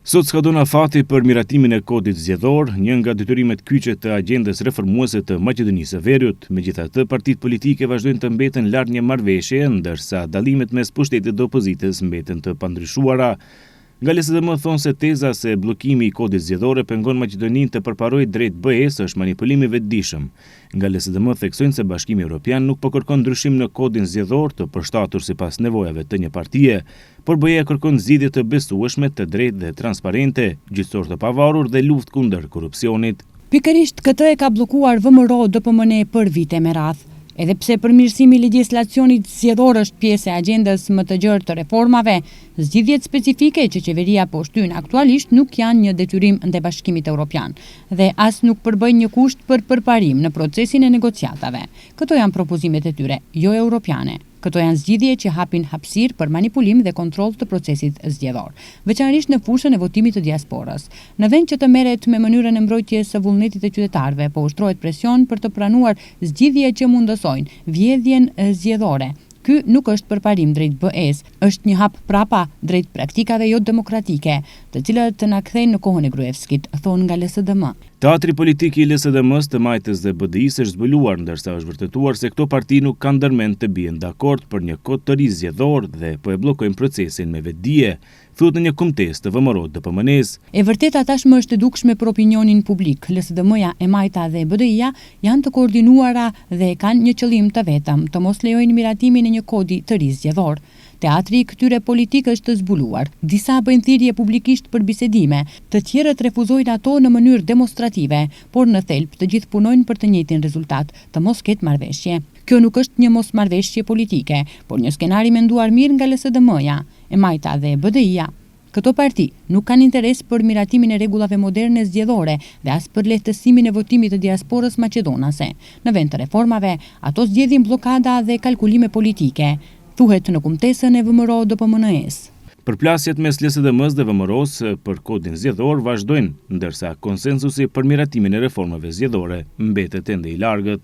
Sot s'ka dhënë afati për miratimin e kodit zgjedhor, një nga detyrimet kyçe të agjendës reformuese të Maqedonisë së Veriut. Megjithatë, partitë politike vazhdojnë të mbeten larg një marrëveshje, ndërsa dallimet mes pushtetit dhe opozitës mbeten të pandryshuara. Nga LSDM thonë se teza se bllokimi i kodit zgjedhor pengon Maqedoninë të përparojë drejt BE-s është manipulim i vetëdijshëm. Nga LSDM theksojnë se Bashkimi Evropian nuk po kërkon ndryshim në kodin zgjedhor të përshtatur sipas nevojave të një partie, por BE kërkon zgjidhje të besueshme, të drejtë dhe transparente, gjyqësor të pavarur dhe luftë kundër korrupsionit. Pikërisht këtë e ka bllokuar VMRO DPMN për vite me radhë. Edhe pse përmirësimi i legjislacionit zgjedhor është pjesë e agjendës më të gjerë të reformave, zgjidhjet specifike që qeveria po shtyn aktualisht nuk janë një detyrim ndaj Bashkimit Evropian dhe as nuk përbëjnë një kusht për përparim në procesin e negociatave. Këto janë propozimet e tyre, jo europiane. Këto janë zgjidhje që hapin hapësirë për manipulim dhe kontroll të procesit zgjedhor, veçanërisht në fushën e votimit të diasporës. Në vend që të merret me mënyrën e mbrojtjes së vullnetit të qytetarëve, po ushtrohet presion për të pranuar zgjidhje që mundësojnë vjedhjen zgjedhore. Ky nuk është përparim drejt BE-s, është një hap prapa drejt praktikave jo demokratike, të cilat na kthejnë në kohën e Gruevskit, thonë nga LSDM. Teatri politik i LSDM-s, të Majtës dhe BDI-s është zbuluar, ndërsa është vërtetuar se këto parti nuk kanë ndërmend të bien dakord për një kod të ri zgjedhor dhe po e bllokojnë procesin me vetdije, thuhet në një kumtesë të VMRO DPMN-s. E vërteta tashmë është e dukshme për opinionin publik. LSDM-ja, e Majta dhe BDI-ja janë të koordinuara dhe kanë një qëllim të vetëm, të mos lejojnë miratimin e një kodi të ri zgjedhor. Teatri i këtyre politik është të zbuluar. Disa bëjnë thirrje publikisht për bisedime, të tjerët refuzojnë ato në mënyrë demonstrative, por në thelb të gjithë punojnë për të njëjtin rezultat, të mos ketë marrëveshje. Kjo nuk është një mosmarrëveshje politike, por një skenar i menduar mirë nga LSDM-ja, e Majta dhe BDI-ja. Këto parti nuk kanë interes për miratimin e rregullave moderne zgjedhore dhe as për lehtësimin e votimit të diasporës maqedonase. Në vend të reformave, ato zgjedhin bllokada dhe kalkulime politike, thuhet në kumtesën e VMRO DPMN-s. Përplasjet mes LSDM-s dhe VMRO-s për kodin zgjedhor vazhdojnë, ndërsa konsensusi për miratimin e reformave zgjedhore mbetet ende i largët.